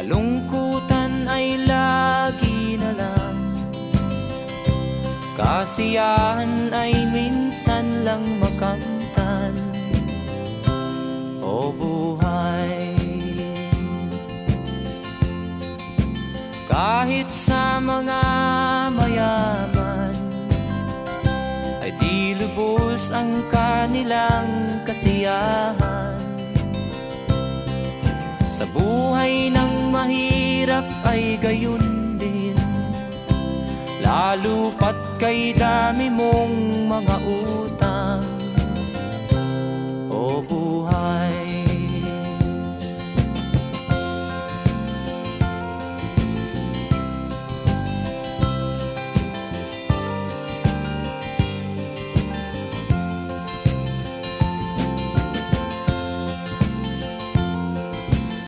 Kalungkutan ay lagi na lang, kasiyahan ay minsan lang makamtan. O buhay, kahit sa mga mayaman ay di lubos ang kanilang kasiyahan. Sa buhay ng mahirap ay gayon din, lalo pat kay dami mong mga utang. O buhay,